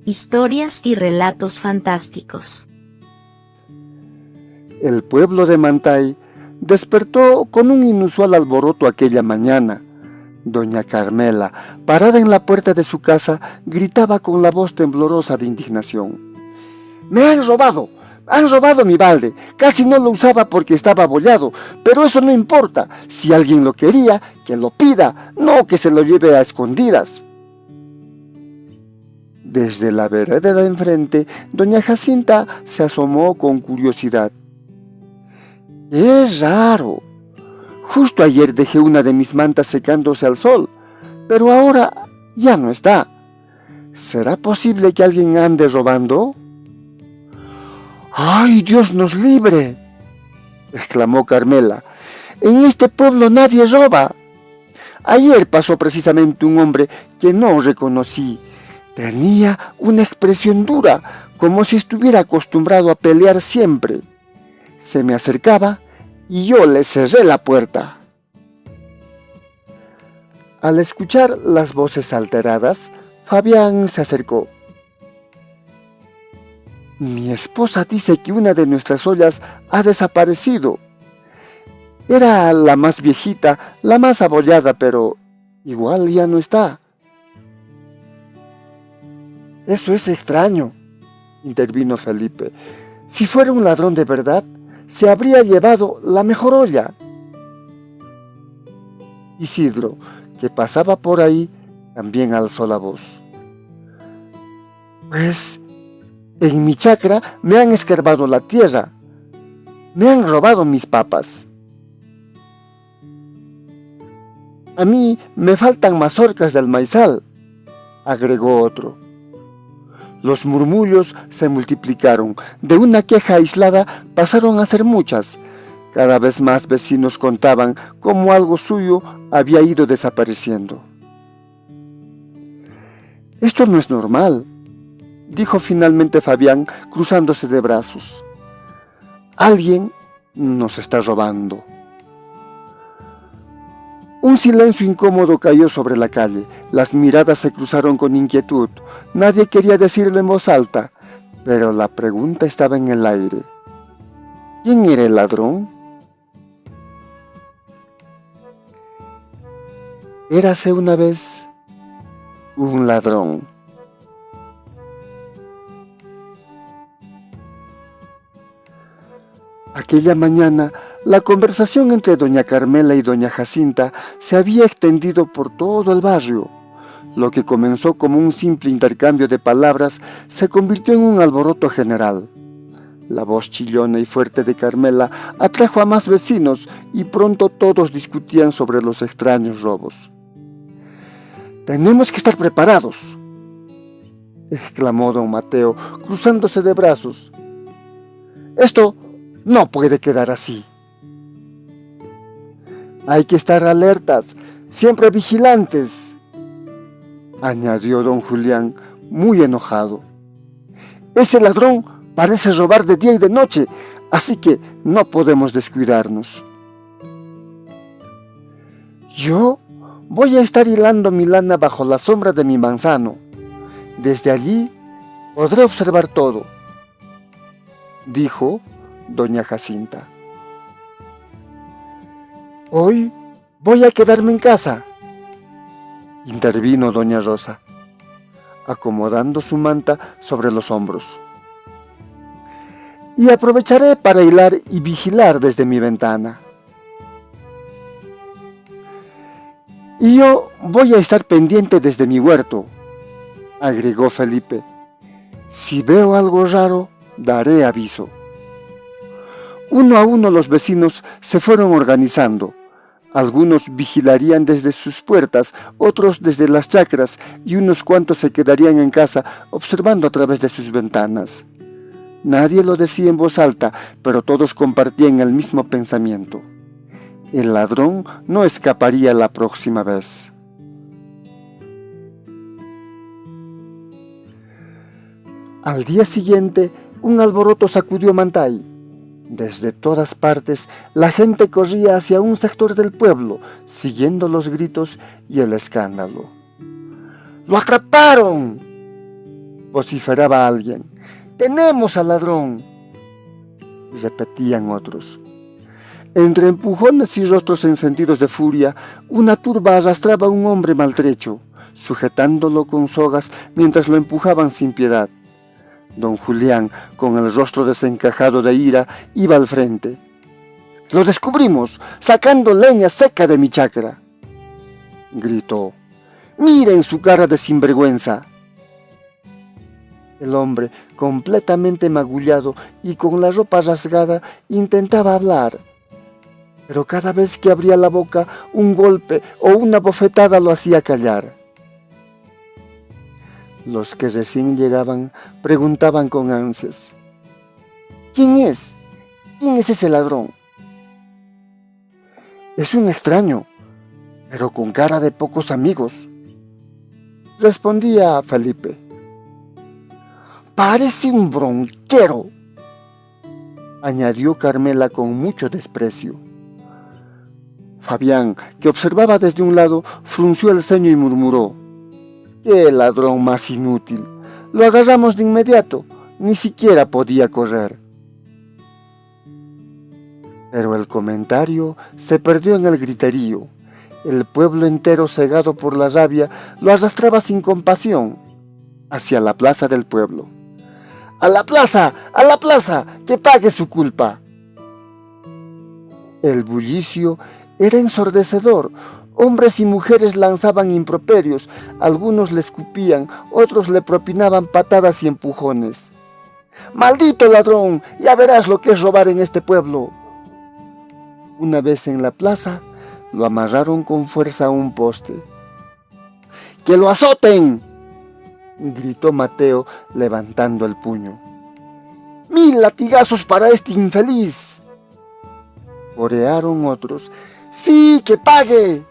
Historias y relatos fantásticos. El pueblo de Mantay despertó con un inusual alboroto aquella mañana. Doña Carmela, parada en la puerta de su casa, gritaba con la voz temblorosa de indignación. ¡Me han robado! ¡Han robado mi balde! Casi no lo usaba porque estaba abollado, pero eso no importa. Si alguien lo quería, que lo pida, no que se lo lleve a escondidas. Desde la vereda de enfrente, doña Jacinta se asomó con curiosidad. ¡Es raro! Justo ayer dejé una de mis mantas secándose al sol, pero ahora ya no está. ¿Será posible que alguien ande robando? ¡Ay, Dios nos libre!, exclamó Carmela. En este pueblo nadie roba. Ayer pasó precisamente un hombre que no reconocí. Tenía una expresión dura, como si estuviera acostumbrado a pelear siempre. Se me acercaba y yo le cerré la puerta. Al escuchar las voces alteradas, Fabián se acercó. Mi esposa dice que una de nuestras ollas ha desaparecido. Era la más viejita, la más abollada, pero igual ya no está. Eso es extraño, intervino Felipe. Si fuera un ladrón de verdad, se habría llevado la mejor olla. Isidro, que pasaba por ahí, también alzó la voz. Pues en mi chacra me han escarbado la tierra. Me han robado mis papas. A mí me faltan mazorcas del maizal, agregó otro. Los murmullos se multiplicaron. De una queja aislada pasaron a ser muchas. Cada vez más vecinos contaban cómo algo suyo había ido desapareciendo. Esto no es normal, dijo finalmente Fabián, cruzándose de brazos. Alguien nos está robando. Un silencio incómodo cayó sobre la calle. Las miradas se cruzaron con inquietud. Nadie quería decirlo en voz alta, pero la pregunta estaba en el aire. ¿Quién era el ladrón? Érase una vez un ladrón. Aquella mañana, la conversación entre doña Carmela y doña Jacinta se había extendido por todo el barrio. Lo que comenzó como un simple intercambio de palabras se convirtió en un alboroto general. La voz chillona y fuerte de Carmela atrajo a más vecinos y pronto todos discutían sobre los extraños robos. «Tenemos que estar preparados», exclamó don Mateo, cruzándose de brazos. «Esto no puede quedar así. Hay que estar alertas, siempre vigilantes», añadió don Julián, muy enojado. «Ese ladrón parece robar de día y de noche, así que no podemos descuidarnos». «Yo voy a estar hilando mi lana bajo la sombra de mi manzano. Desde allí podré observar todo», dijo doña Jacinta. «Hoy voy a quedarme en casa», intervino doña Rosa, acomodando su manta sobre los hombros. «Y aprovecharé para hilar y vigilar desde mi ventana». «Y yo voy a estar pendiente desde mi huerto», agregó Felipe. «Si veo algo raro, daré aviso». Uno a uno los vecinos se fueron organizando. Algunos vigilarían desde sus puertas, otros desde las chacras y unos cuantos se quedarían en casa observando a través de sus ventanas. Nadie lo decía en voz alta, pero todos compartían el mismo pensamiento. El ladrón no escaparía la próxima vez. Al día siguiente, un alboroto sacudió Mantay. Desde todas partes, la gente corría hacia un sector del pueblo, siguiendo los gritos y el escándalo. «¡Lo atraparon!», vociferaba alguien. ¡Tenemos al ladrón!, repetían otros. Entre empujones y rostros encendidos de furia, una turba arrastraba a un hombre maltrecho, sujetándolo con sogas mientras lo empujaban sin piedad. Don Julián, con el rostro desencajado de ira, iba al frente. «¡Lo descubrimos, sacando leña seca de mi chacra!», gritó. «¡Miren su cara de sinvergüenza!». El hombre, completamente magullado y con la ropa rasgada, intentaba hablar, pero cada vez que abría la boca, un golpe o una bofetada lo hacía callar. Los que recién llegaban preguntaban con ansias: «¿Quién es? ¿Quién es ese ladrón?». «Es un extraño, pero con cara de pocos amigos», respondía Felipe. «Parece un bronquero», añadió Carmela con mucho desprecio. Fabián, que observaba desde un lado, frunció el ceño y murmuró: «¡Qué ladrón más inútil! Lo agarramos de inmediato, ni siquiera podía correr». Pero el comentario se perdió en el griterío. El pueblo entero, cegado por la rabia, lo arrastraba sin compasión hacia la plaza del pueblo. ¡A la plaza! ¡A la plaza! ¡Que pague su culpa! El bullicio era ensordecedor. Hombres y mujeres lanzaban improperios, algunos le escupían, otros le propinaban patadas y empujones. «¡Maldito ladrón! Ya verás lo que es robar en este pueblo». Una vez en la plaza, lo amarraron con fuerza a un poste. «¡Que lo azoten!», gritó Mateo levantando el puño. «¡1000 latigazos para este infeliz!», corearon otros. «¡Sí, que pague!»,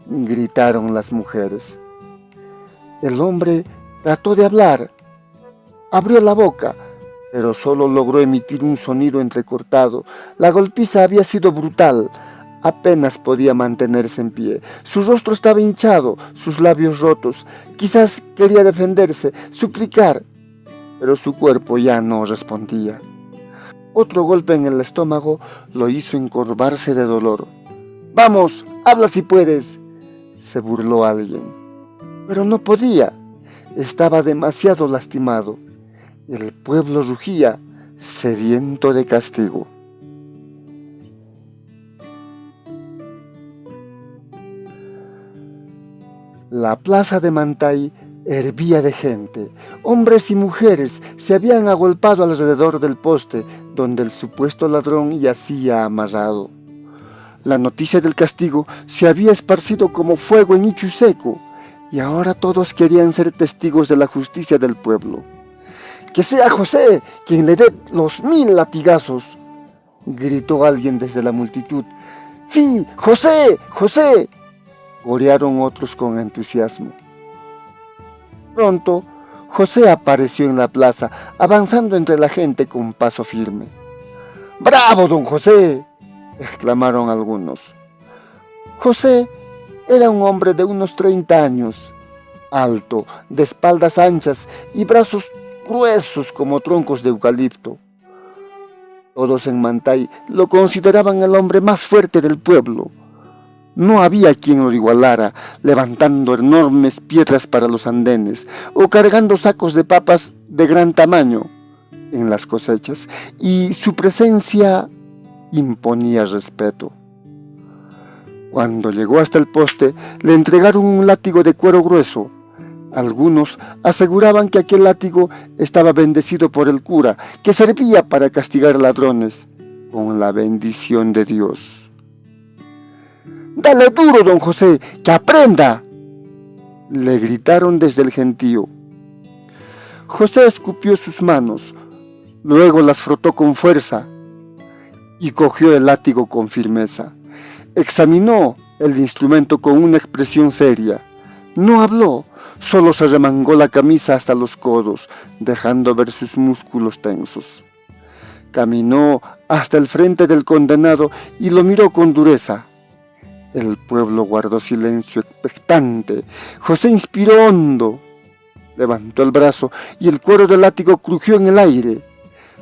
gritaron las mujeres. El hombre trató de hablar, abrió la boca, pero solo logró emitir un sonido entrecortado. La golpiza había sido brutal, apenas podía mantenerse en pie. Su rostro estaba hinchado, sus labios rotos. Quizás quería defenderse, suplicar, pero su cuerpo ya no respondía. Otro golpe en el estómago lo hizo encorvarse de dolor. «¡Vamos, habla si puedes!», se burló alguien. Pero no podía, estaba demasiado lastimado. El pueblo rugía, sediento de castigo. La plaza de Mantay hervía de gente. Hombres y mujeres se habían agolpado alrededor del poste donde el supuesto ladrón yacía amarrado. La noticia del castigo se había esparcido como fuego en Ichuseco, y ahora todos querían ser testigos de la justicia del pueblo. «¡Que sea José quien le dé los 1000 latigazos!», gritó alguien desde la multitud. «¡Sí, José, José!», corearon otros con entusiasmo. Pronto, José apareció en la plaza, avanzando entre la gente con paso firme. «¡Bravo, don José!», exclamaron algunos. José era un hombre de unos 30 años, alto, de espaldas anchas y brazos gruesos como troncos de eucalipto. Todos en Mantay lo consideraban el hombre más fuerte del pueblo. No había quien lo igualara, levantando enormes piedras para los andenes o cargando sacos de papas de gran tamaño en las cosechas, y su presencia imponía respeto. Cuando llegó hasta el poste, le entregaron un látigo de cuero grueso. Algunos aseguraban que aquel látigo estaba bendecido por el cura, que servía para castigar ladrones con la bendición de Dios. «¡Dale duro, don José, que aprenda!», le gritaron desde el gentío. José escupió sus manos, luego las frotó con fuerza y cogió el látigo con firmeza. Examinó el instrumento con una expresión seria. No habló, solo se remangó la camisa hasta los codos, dejando ver sus músculos tensos. Caminó hasta el frente del condenado y lo miró con dureza. El pueblo guardó silencio expectante. José inspiró hondo. Levantó el brazo y el cuero del látigo crujió en el aire.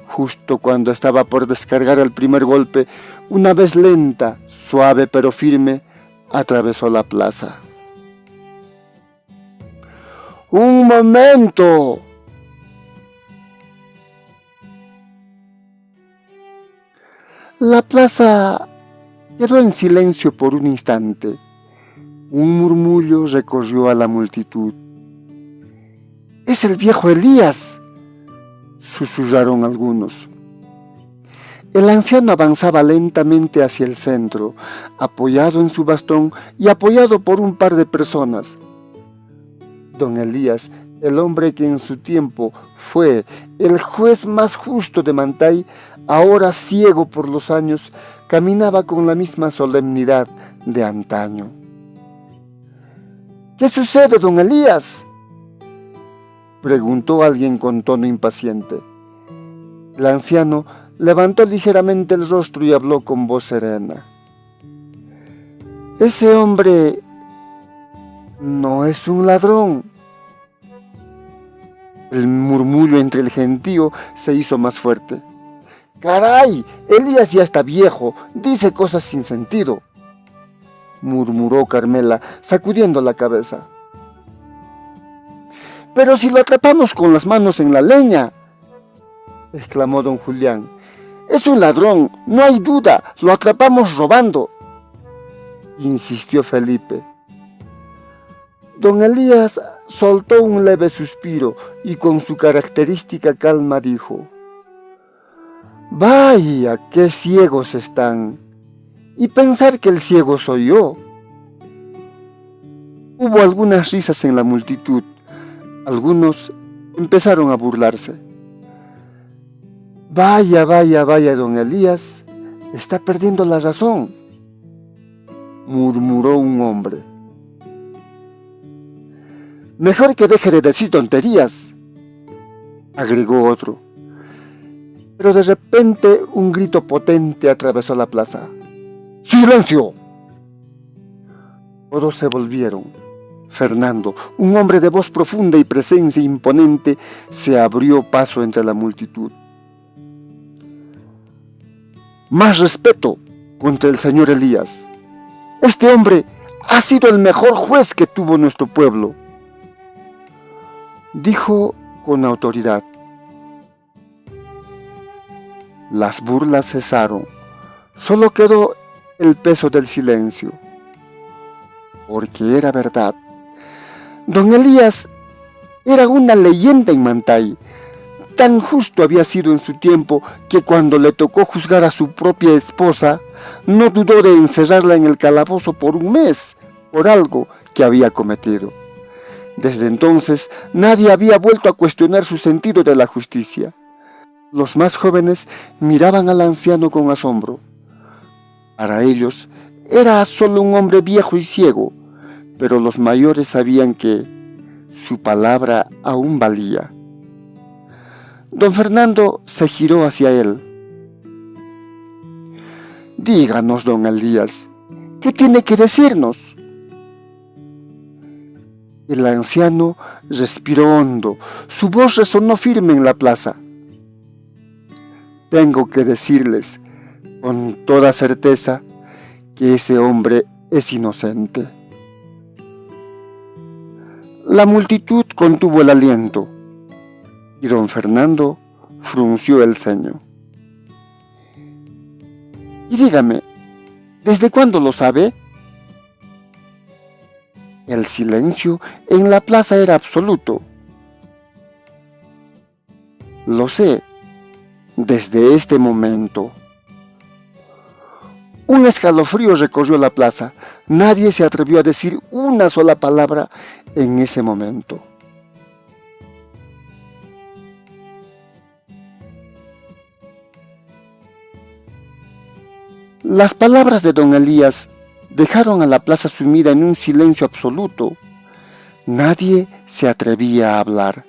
Justo cuando estaba por descargar el primer golpe, una vez lenta, suave pero firme, atravesó la plaza. ¡Un momento! La plaza quedó en silencio por un instante. Un murmullo recorrió a la multitud. ¡Es el viejo Elías!, susurraron algunos. El anciano avanzaba lentamente hacia el centro, apoyado en su bastón y apoyado por un par de personas. Don Elías, el hombre que en su tiempo fue el juez más justo de Mantay, ahora ciego por los años, caminaba con la misma solemnidad de antaño. ¿Qué sucede, don Elías?, preguntó alguien con tono impaciente. El anciano levantó ligeramente el rostro y habló con voz serena. Ese hombre no es un ladrón. El murmullo entre el gentío se hizo más fuerte. ¡Caray! Elías ya está viejo, dice cosas sin sentido, murmuró Carmela, sacudiendo la cabeza. Pero si lo atrapamos con las manos en la leña, exclamó don Julián. Es un ladrón, no hay duda, lo atrapamos robando, insistió Felipe. Don Elías soltó un leve suspiro y con su característica calma dijo: Vaya, qué ciegos están. Y pensar que el ciego soy yo. Hubo algunas risas en la multitud. Algunos empezaron a burlarse. Vaya, don Elías, está perdiendo la razón, murmuró un hombre. Mejor que deje de decir tonterías, agregó otro. Pero de repente un grito potente atravesó la plaza. ¡Silencio! Todos se volvieron. Fernando, un hombre de voz profunda y presencia imponente, se abrió paso entre la multitud. Más respeto contra el señor Elías. Este hombre ha sido el mejor juez que tuvo nuestro pueblo, dijo con autoridad. Las burlas cesaron. Solo quedó el peso del silencio. Porque era verdad. Don Elías era una leyenda en Mantay. Tan justo había sido en su tiempo que cuando le tocó juzgar a su propia esposa, no dudó de encerrarla en el calabozo por un mes por algo que había cometido. Desde entonces nadie había vuelto a cuestionar su sentido de la justicia. Los más jóvenes miraban al anciano con asombro. Para ellos era solo un hombre viejo y ciego, pero los mayores sabían que su palabra aún valía. Don Fernando se giró hacia él. Díganos, don Elías, ¿qué tiene que decirnos? El anciano respiró hondo, su voz resonó firme en la plaza. Tengo que decirles con toda certeza que ese hombre es inocente. La multitud contuvo el aliento y don Fernando frunció el ceño. Y dígame, ¿desde cuándo lo sabe? El silencio en la plaza era absoluto. Lo sé, desde este momento. Un escalofrío recorrió la plaza. Nadie se atrevió a decir una sola palabra en ese momento. Las palabras de don Elías dejaron a la plaza sumida en un silencio absoluto. Nadie se atrevía a hablar.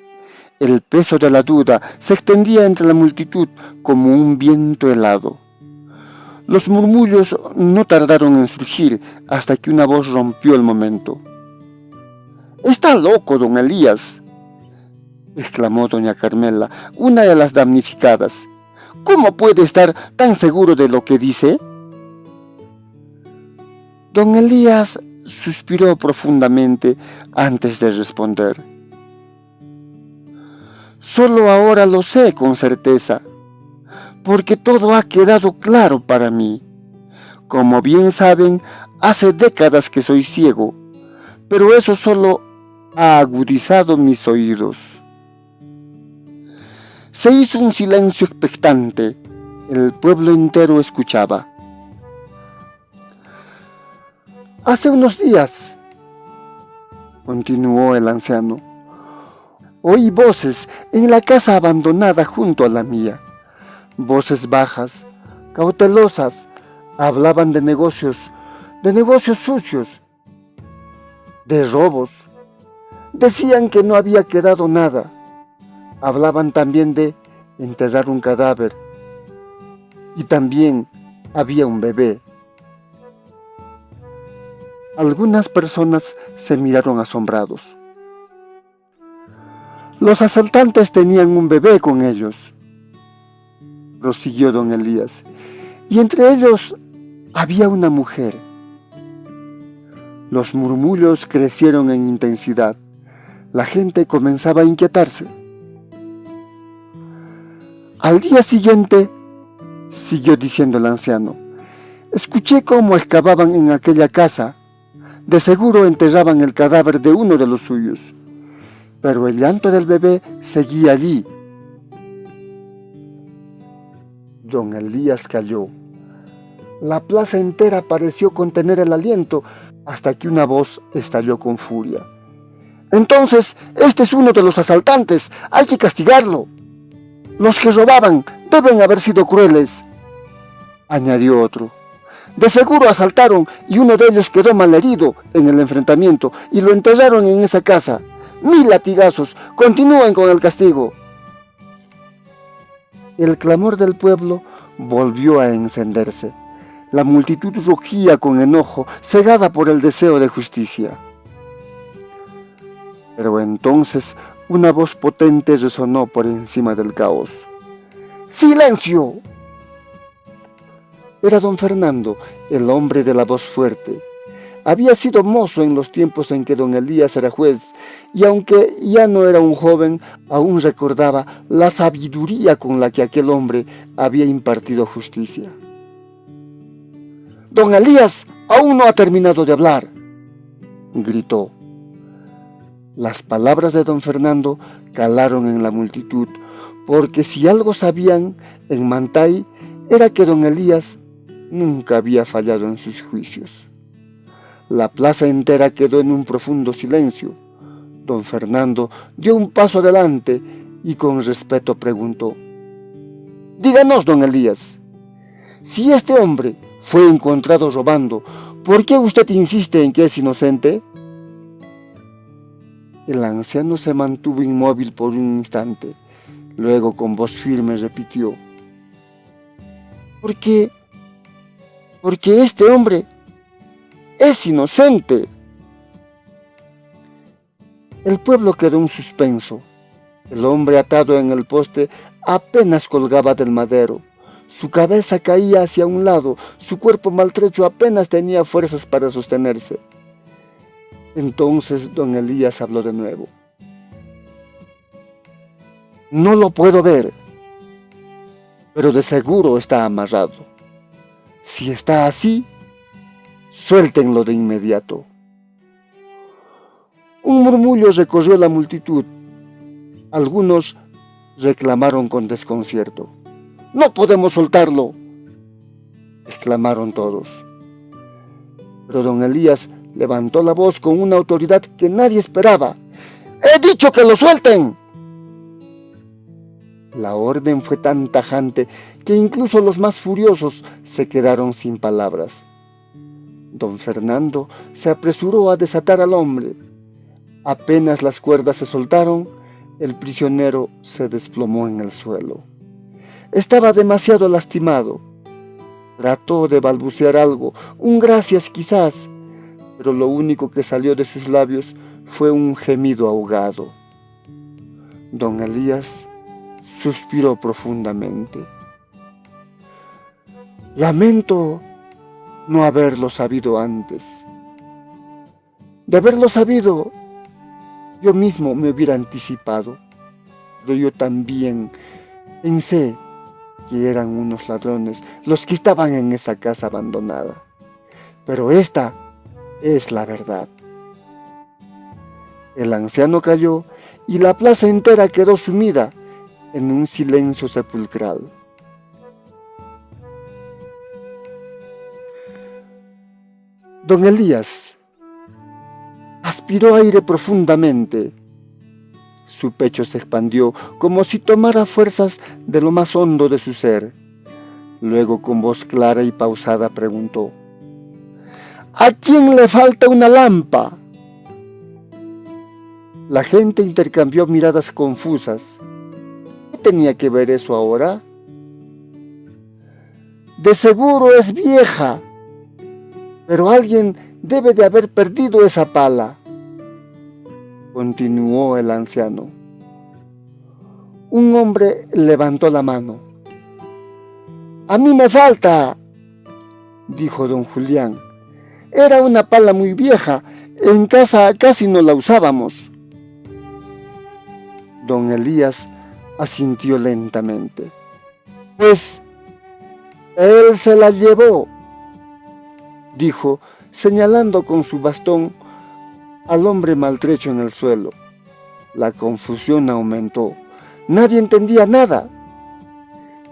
El peso de la duda se extendía entre la multitud como un viento helado. Los murmullos no tardaron en surgir hasta que una voz rompió el momento. «Está loco, don Elías», exclamó doña Carmela, una de las damnificadas. ¿Cómo puede estar tan seguro de lo que dice? Don Elías suspiró profundamente antes de responder. Solo ahora lo sé con certeza, porque todo ha quedado claro para mí. Como bien saben, hace décadas que soy ciego, pero eso solo ha agudizado mis oídos. Se hizo un silencio expectante. El pueblo entero escuchaba. Hace unos días, continuó el anciano, oí voces en la casa abandonada junto a la mía. Voces bajas, cautelosas, hablaban de negocios sucios, de robos. Decían que no había quedado nada. Hablaban también de enterrar un cadáver. Y también había un bebé. Algunas personas se miraron asombrados. Los asaltantes tenían un bebé con ellos, prosiguió don Elías, y entre ellos había una mujer. Los murmullos crecieron en intensidad. La gente comenzaba a inquietarse. Al día siguiente, siguió diciendo el anciano, escuché cómo excavaban en aquella casa. De seguro enterraban el cadáver de uno de los suyos, pero el llanto del bebé seguía allí. Don Elías calló. La plaza entera pareció contener el aliento hasta que una voz estalló con furia. Entonces, este es uno de los asaltantes, hay que castigarlo. Los que robaban deben haber sido crueles, añadió otro. De seguro asaltaron y uno de ellos quedó malherido en el enfrentamiento y lo enterraron en esa casa. 1000 latigazos, continúen con el castigo. El clamor del pueblo volvió a encenderse. La multitud rugía con enojo, cegada por el deseo de justicia. Pero entonces una voz potente resonó por encima del caos. ¡Silencio! Era don Fernando, el hombre de la voz fuerte. Había sido mozo en los tiempos en que don Elías era juez, y aunque ya no era un joven, aún recordaba la sabiduría con la que aquel hombre había impartido justicia. «Don Elías aún no ha terminado de hablar», gritó. Las palabras de don Fernando calaron en la multitud, porque si algo sabían en Mantay era que don Elías nunca había fallado en sus juicios. La plaza entera quedó en un profundo silencio. Don Fernando dio un paso adelante y con respeto preguntó: «Díganos, don Elías, si este hombre fue encontrado robando, ¿por qué usted insiste en que es inocente?» El anciano se mantuvo inmóvil por un instante. Luego, con voz firme, repitió: Porque este hombre es inocente. El pueblo quedó en suspenso. El hombre atado en el poste apenas colgaba del madero. Su cabeza caía hacia un lado, su cuerpo maltrecho apenas tenía fuerzas para sostenerse. Entonces don Elías habló de nuevo. «No lo puedo ver, pero de seguro está amarrado. Si está así, suéltenlo de inmediato». Un murmullo recorrió la multitud. Algunos reclamaron con desconcierto. «¡No podemos soltarlo!», exclamaron todos. Pero don Elías levantó la voz con una autoridad que nadie esperaba. «¡He dicho que lo suelten!». La orden fue tan tajante que incluso los más furiosos se quedaron sin palabras. Don Fernando se apresuró a desatar al hombre. Apenas las cuerdas se soltaron, el prisionero se desplomó en el suelo. Estaba demasiado lastimado. Trató de balbucear algo, un gracias quizás, pero lo único que salió de sus labios fue un gemido ahogado. Don Elías suspiró profundamente. Lamento no haberlo sabido antes. De haberlo sabido, yo mismo me hubiera anticipado, pero yo también pensé que eran unos ladrones los que estaban en esa casa abandonada. Pero esta es la verdad. El anciano cayó y la plaza entera quedó sumida en un silencio sepulcral. Don Elías aspiró aire profundamente. Su pecho se expandió como si tomara fuerzas de lo más hondo de su ser. Luego, con voz clara y pausada, preguntó: ¿A quién le falta una lámpara? La gente intercambió miradas confusas. ¿Qué tenía que ver eso ahora? De seguro es vieja, pero alguien debe de haber perdido esa pala, continuó el anciano. Un hombre levantó la mano. A mí me falta, dijo don Julián. Era una pala muy vieja, en casa casi no la usábamos. Don Elías asintió lentamente. Pues él se la llevó, dijo, señalando con su bastón al hombre maltrecho en el suelo. La confusión aumentó. Nadie entendía nada.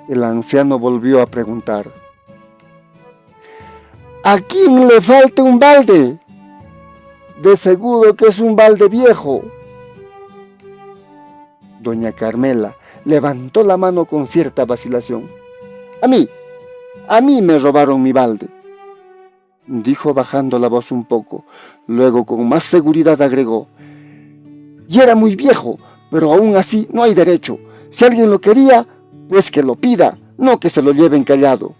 El anciano volvió a preguntar: ¿A quién le falta un balde? De seguro que es un balde viejo. Doña Carmela levantó la mano con cierta vacilación. A mí me robaron mi balde, dijo bajando la voz un poco. Luego, con más seguridad, agregó: y era muy viejo, pero aún así no hay derecho. Si alguien lo quería, pues que lo pida, no que se lo lleven callado.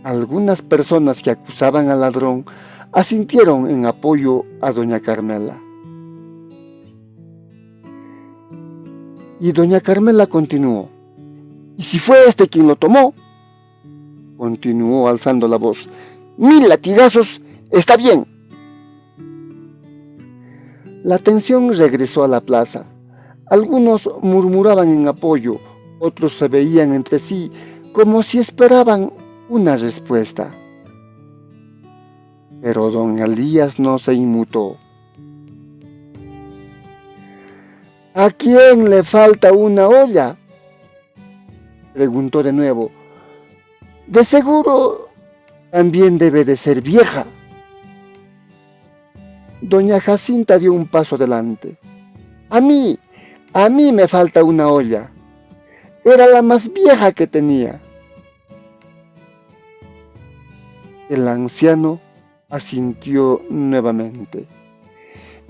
Algunas personas que acusaban al ladrón asintieron en apoyo a doña Carmela. Y doña Carmela continuó: ¿y si fue este quien lo tomó? Continuó alzando la voz: 1000 latigazos, está bien. La tensión regresó a la plaza. Algunos murmuraban en apoyo, otros se veían entre sí como si esperaban una respuesta. Pero don Elías no se inmutó. ¿A quién le falta una olla?, preguntó de nuevo. De seguro también debe de ser vieja. Doña Jacinta dio un paso adelante. A mí me falta una olla. Era la más vieja que tenía. El anciano asintió nuevamente.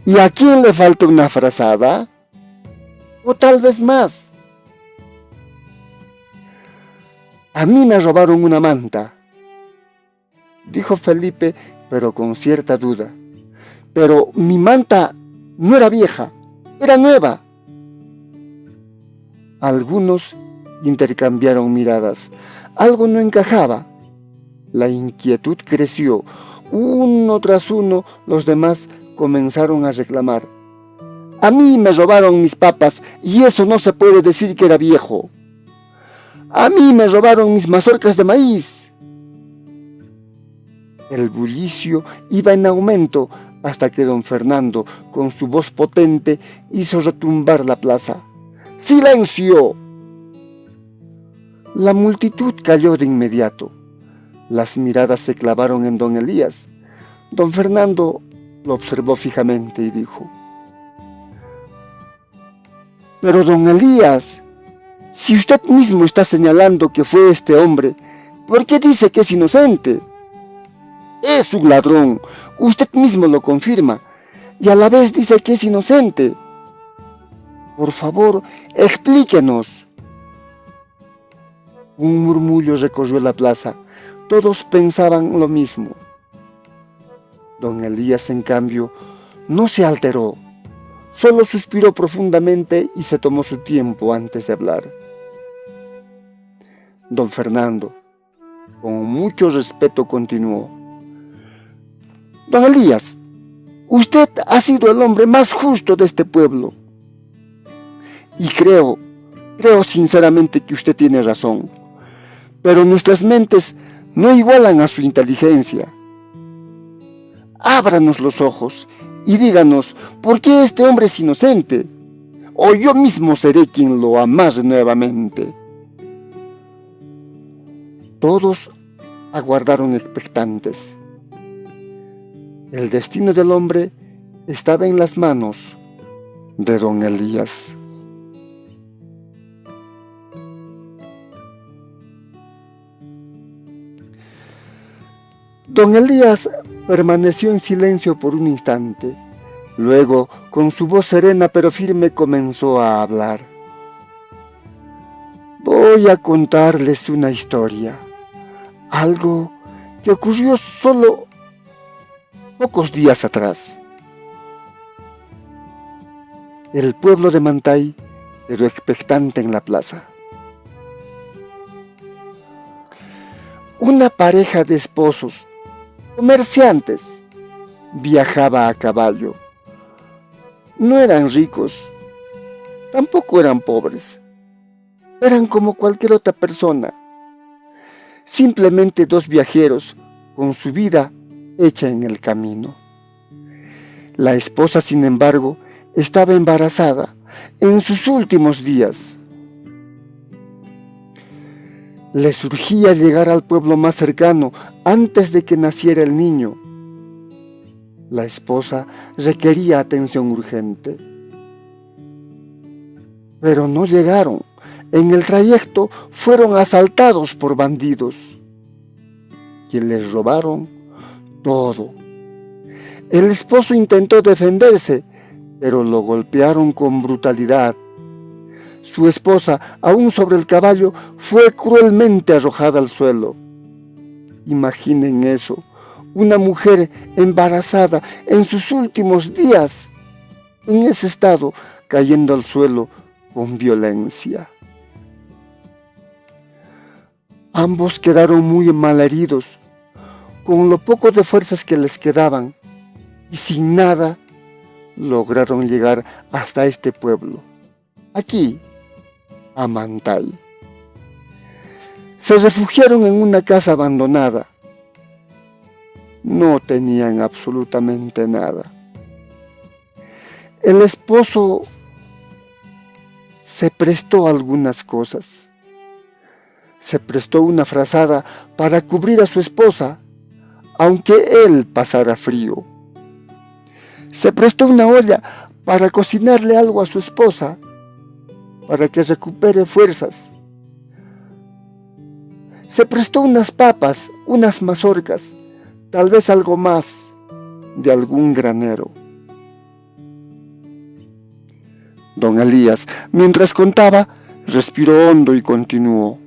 ¿Y a quién le falta una frazada? O tal vez más. A mí me robaron una manta, dijo Felipe, pero con cierta duda. Pero mi manta no era vieja, era nueva. Algunos intercambiaron miradas. Algo no encajaba. La inquietud creció. Uno tras uno, los demás comenzaron a reclamar. A mí me robaron mis papas y eso no se puede decir que era viejo. A mí me robaron mis mazorcas de maíz. El bullicio iba en aumento hasta que don Fernando, con su voz potente, hizo retumbar la plaza. ¡Silencio! La multitud calló de inmediato. Las miradas se clavaron en don Elías. Don Fernando lo observó fijamente y dijo: Pero don Elías, si usted mismo está señalando que fue este hombre, ¿por qué dice que es inocente? Es un ladrón, usted mismo lo confirma, y a la vez dice que es inocente. Por favor, explíquenos. Un murmullo recorrió la plaza. Todos pensaban lo mismo. Don Elías, en cambio, no se alteró. solo suspiró profundamente y se tomó su tiempo antes de hablar. Don Fernando, con mucho respeto, continuó: Don Elías, usted ha sido el hombre más justo de este pueblo. Y creo sinceramente que usted tiene razón. Pero nuestras mentes no igualan a su inteligencia. Ábranos los ojos y díganos por qué este hombre es inocente, o yo mismo seré quien lo amarre nuevamente. Todos aguardaron expectantes. El destino del hombre estaba en las manos de don Elías. Don Elías permaneció en silencio por un instante. Luego, con su voz serena pero firme, comenzó a hablar. Voy a contarles una historia. Algo que ocurrió solo pocos días atrás. El pueblo de Mantay quedó expectante en la plaza. Una pareja de esposos, comerciantes, viajaba a caballo. No eran ricos, tampoco eran pobres. Eran como cualquier otra persona. Simplemente dos viajeros con su vida hecha en el camino. La esposa, sin embargo, estaba embarazada en sus últimos días. Le surgía llegar al pueblo más cercano antes de que naciera el niño. La esposa requería atención urgente. Pero no llegaron. En el trayecto fueron asaltados por bandidos, que les robaron todo. El esposo intentó defenderse, pero lo golpearon con brutalidad. Su esposa, aún sobre el caballo, fue cruelmente arrojada al suelo. Imaginen eso, una mujer embarazada en sus últimos días, en ese estado, cayendo al suelo con violencia. Ambos quedaron muy malheridos, con lo poco de fuerzas que les quedaban, y sin nada lograron llegar hasta este pueblo, aquí, a Mantay. Se refugiaron en una casa abandonada. No tenían absolutamente nada. El esposo se prestó algunas cosas. Se prestó una frazada para cubrir a su esposa, aunque él pasara frío. Se prestó una olla para cocinarle algo a su esposa, para que recupere fuerzas. Se prestó unas papas, unas mazorcas, tal vez algo más de algún granero. Don Elías, mientras contaba, respiró hondo y continuó.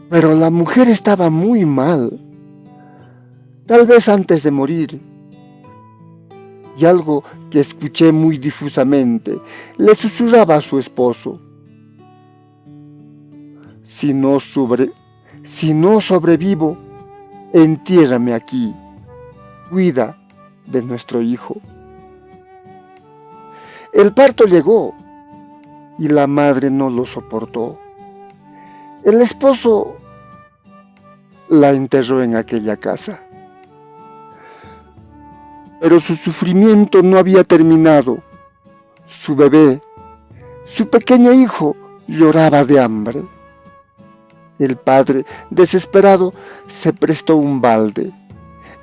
Pero la mujer estaba muy mal, tal vez antes de morir. Y algo que escuché muy difusamente le susurraba a su esposo: si no sobrevivo, entiérrame aquí, cuida de nuestro hijo. El parto llegó y la madre no lo soportó. El esposo la enterró en aquella casa. Pero su sufrimiento no había terminado. Su bebé, su pequeño hijo, lloraba de hambre. El padre, desesperado, se prestó un balde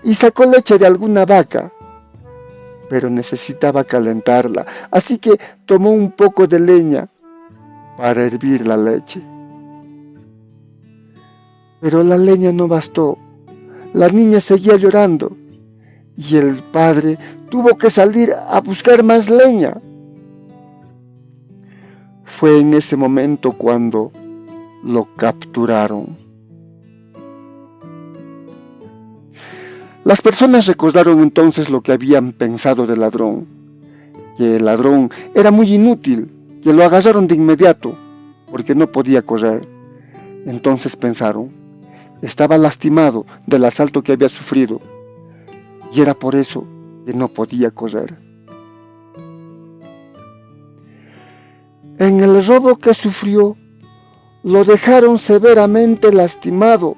y sacó leche de alguna vaca, pero necesitaba calentarla, así que tomó un poco de leña para hervir la leche. Pero la leña no bastó. La niña seguía llorando y el padre tuvo que salir a buscar más leña. Fue en ese momento cuando lo capturaron. Las personas recordaron entonces lo que habían pensado del ladrón. que el ladrón era muy inútil, que lo agarraron de inmediato, porque no podía correr. Entonces pensaron, estaba lastimado del asalto que había sufrido, y era por eso que no podía correr. En el robo que sufrió, lo dejaron severamente lastimado.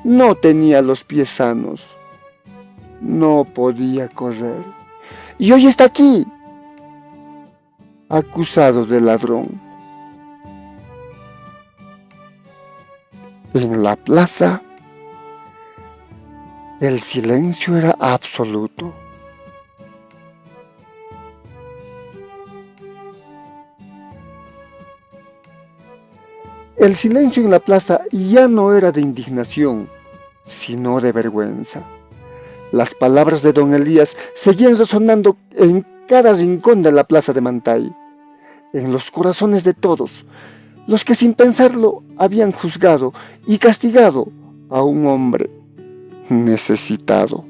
No tenía los pies sanos. No podía correr. Y hoy está aquí, acusado de ladrón. En la plaza, el silencio era absoluto. El silencio en la plaza ya no era de indignación, sino de vergüenza. Las palabras de don Elías seguían resonando en cada rincón de la plaza de Mantay, en los corazones de todos, los que sin pensarlo habían juzgado y castigado a un hombre necesitado.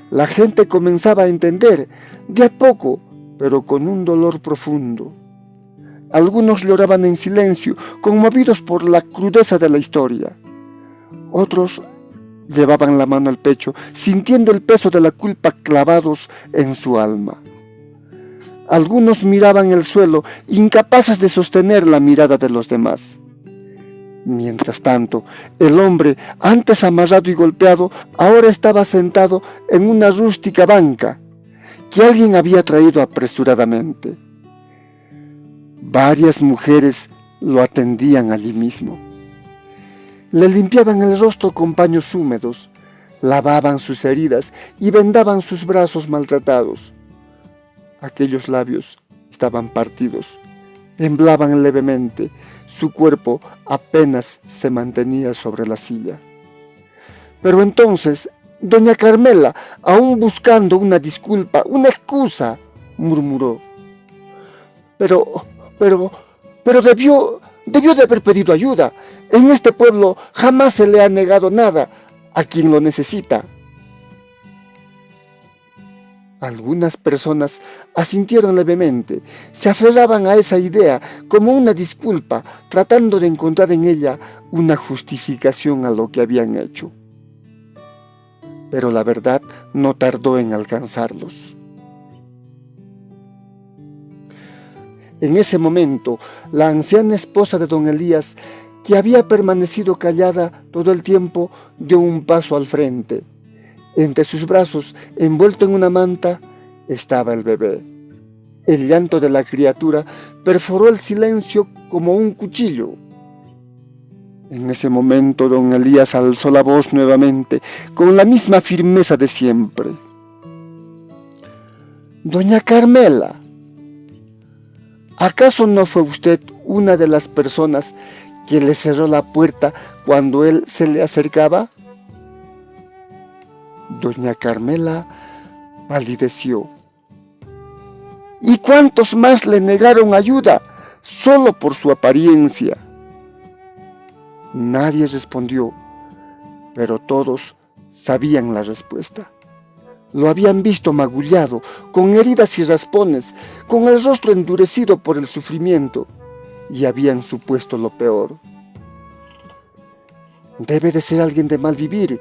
La gente comenzaba a entender, de a poco, pero con un dolor profundo. Algunos lloraban en silencio, conmovidos por la crudeza de la historia. Otros llevaban la mano al pecho, sintiendo el peso de la culpa clavados en su alma. Algunos miraban el suelo, incapaces de sostener la mirada de los demás. Mientras tanto, el hombre, antes amarrado y golpeado, ahora estaba sentado en una rústica banca que alguien había traído apresuradamente. Varias mujeres lo atendían allí mismo. Le limpiaban el rostro con paños húmedos, lavaban sus heridas y vendaban sus brazos maltratados. Aquellos labios estaban partidos, temblaban levemente, su cuerpo apenas se mantenía sobre la silla. Pero entonces, doña Carmela, aún buscando una disculpa, una excusa, murmuró. Pero debió de haber pedido ayuda. En este pueblo jamás se le ha negado nada a quien lo necesita. Algunas personas asintieron levemente, se aferraban a esa idea como una disculpa, tratando de encontrar en ella una justificación a lo que habían hecho. Pero la verdad no tardó en alcanzarlos. En ese momento, la anciana esposa de don Elías, que había permanecido callada todo el tiempo, dio un paso al frente. Entre sus brazos, envuelto en una manta, estaba el bebé. El llanto de la criatura perforó el silencio como un cuchillo. En ese momento, don Elías alzó la voz nuevamente, con la misma firmeza de siempre. Doña Carmela, ¿acaso no fue usted una de las personas que le cerró la puerta cuando él se le acercaba? Doña Carmela palideció. ¿Y cuántos más le negaron ayuda solo por su apariencia? Nadie respondió, pero todos sabían la respuesta. Lo habían visto magullado, con heridas y raspones, con el rostro endurecido por el sufrimiento, y habían supuesto lo peor. Debe de ser alguien de mal vivir,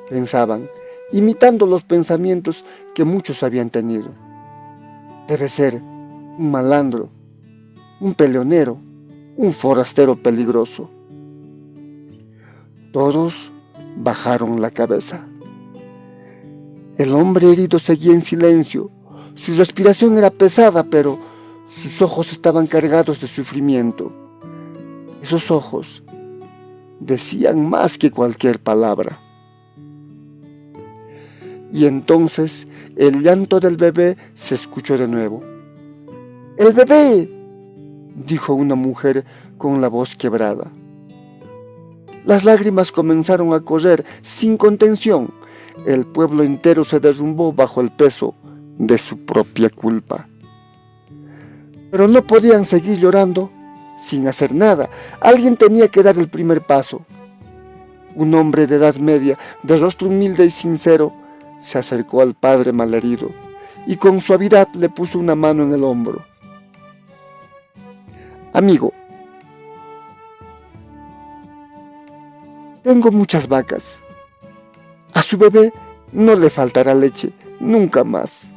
pensaban, imitando los pensamientos que muchos habían tenido. Debe ser un malandro, un peleonero, un forastero peligroso. Todos bajaron la cabeza. El hombre herido seguía en silencio. Su respiración era pesada, pero sus ojos estaban cargados de sufrimiento. Esos ojos decían más que cualquier palabra. Y entonces el llanto del bebé se escuchó de nuevo. ¡El bebé!, dijo una mujer con la voz quebrada. Las lágrimas comenzaron a correr sin contención. El pueblo entero se derrumbó bajo el peso de su propia culpa. Pero no podían seguir llorando sin hacer nada. Alguien tenía que dar el primer paso. Un hombre de edad media, de rostro humilde y sincero, se acercó al padre malherido y con suavidad le puso una mano en el hombro. Amigo, tengo muchas vacas. A su bebé no le faltará leche, nunca más.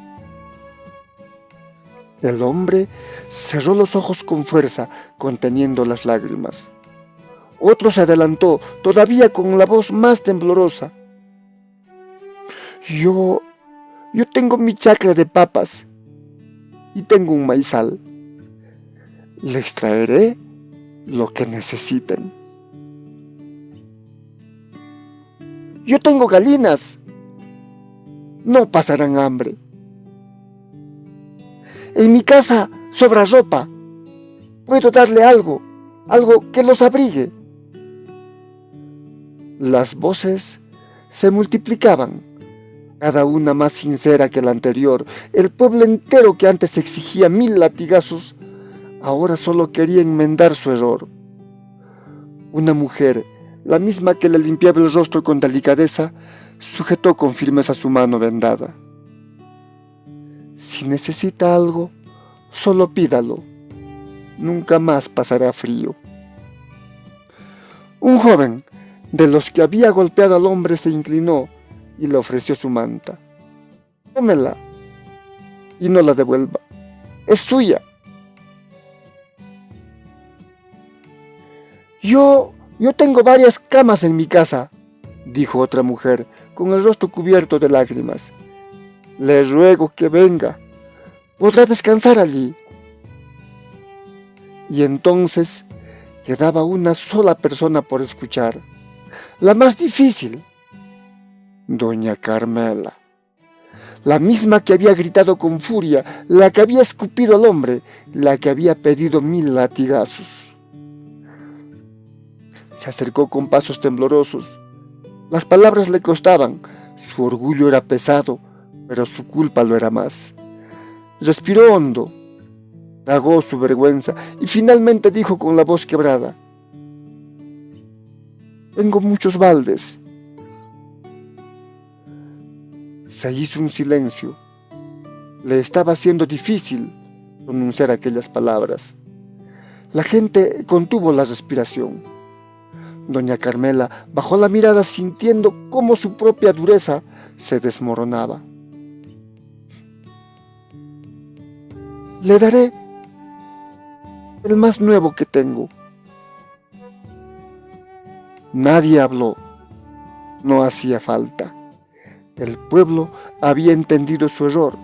El hombre cerró los ojos con fuerza, conteniendo las lágrimas. Otro se adelantó, todavía con la voz más temblorosa. Yo tengo mi chacra de papas y tengo un maizal. Les traeré lo que necesiten. Yo tengo gallinas. No pasarán hambre. En mi casa sobra ropa. Puedo darle algo que los abrigue. Las voces se multiplicaban, cada una más sincera que la anterior. El pueblo entero, que antes exigía 1000 latigazos, ahora solo quería enmendar su error. Una mujer, la misma que le limpiaba el rostro con delicadeza, sujetó con firmeza su mano vendada. Si necesita algo, solo pídalo. Nunca más pasará frío. Un joven, de los que había golpeado al hombre, se inclinó y le ofreció su manta. Tómela y no la devuelva. Es suya. Yo tengo varias camas en mi casa, dijo otra mujer, con el rostro cubierto de lágrimas. Le ruego que venga. Podrá descansar allí. Y entonces quedaba una sola persona por escuchar, la más difícil. Doña Carmela, la misma que había gritado con furia, la que había escupido al hombre, la que había pedido 1000 latigazos. Se acercó con pasos temblorosos. Las palabras le costaban, su orgullo era pesado, pero su culpa lo era más. Respiró hondo, tragó su vergüenza y finalmente dijo con la voz quebrada: tengo muchos baldes. Se hizo un silencio. Le estaba siendo difícil pronunciar aquellas palabras. La gente contuvo la respiración. Doña Carmela bajó la mirada, sintiendo cómo su propia dureza se desmoronaba. Le daré el más nuevo que tengo. Nadie habló. No hacía falta. El pueblo había entendido su error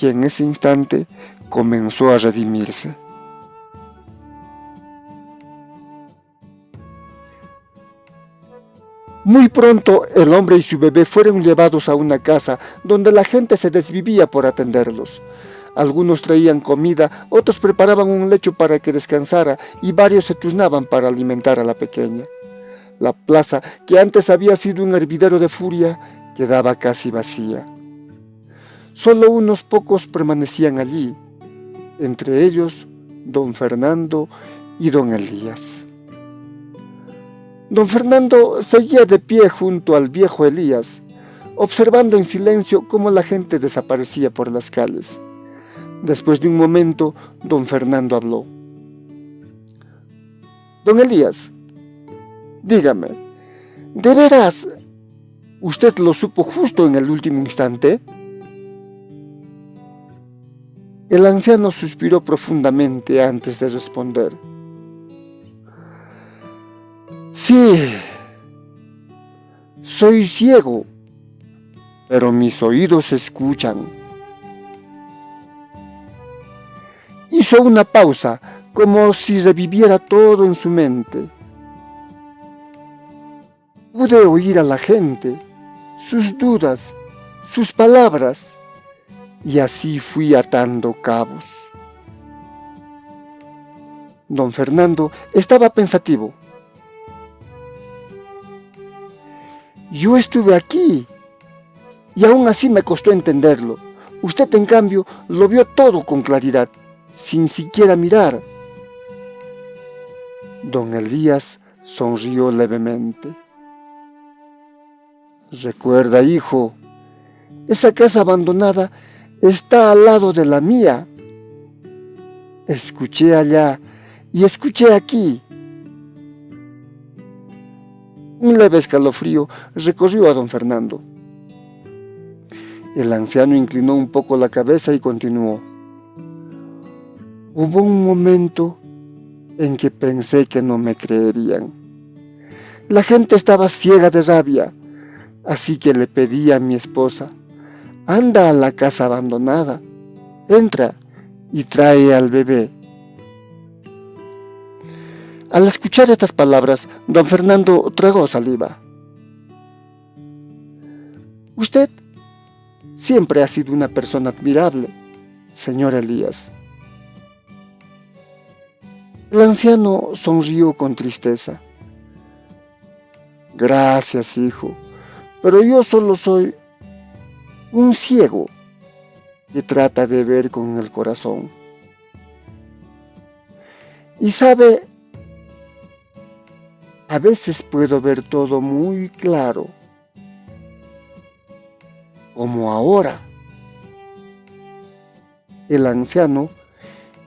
y en ese instante comenzó a redimirse. Muy pronto el hombre y su bebé fueron llevados a una casa donde la gente se desvivía por atenderlos. Algunos traían comida, otros preparaban un lecho para que descansara y varios se turnaban para alimentar a la pequeña. La plaza, que antes había sido un hervidero de furia, quedaba casi vacía. Solo unos pocos permanecían allí, entre ellos don Fernando y don Elías. Don Fernando seguía de pie junto al viejo Elías, observando en silencio cómo la gente desaparecía por las calles. Después de un momento, don Fernando habló. Don Elías, dígame, ¿de veras usted lo supo justo en el último instante? El anciano suspiró profundamente antes de responder. Sí, soy ciego, pero mis oídos escuchan. Hizo una pausa, como si reviviera todo en su mente. Pude oír a la gente, sus dudas, sus palabras, y así fui atando cabos. Don Fernando estaba pensativo. Yo estuve aquí, y aún así me costó entenderlo. Usted, en cambio, lo vio todo con claridad, sin siquiera mirar. Don Elías sonrió levemente. Recuerda, hijo, Esa casa abandonada está al lado de la mía. Escuché allá y escuché aquí. Un leve escalofrío recorrió a don Fernando. El anciano inclinó un poco la cabeza y continuó. Hubo un momento en que pensé que no me creerían. La gente estaba ciega de rabia, así que le pedí a mi esposa, anda a la casa abandonada, entra y trae al bebé. Al escuchar estas palabras, don Fernando tragó saliva. Usted siempre ha sido una persona admirable, señor Elías. El anciano sonrió con tristeza. Gracias, hijo, pero yo solo soy un ciego que trata de ver con el corazón. Y sabe, a veces puedo ver todo muy claro, como ahora. El anciano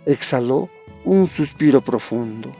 exhaló un suspiro profundo.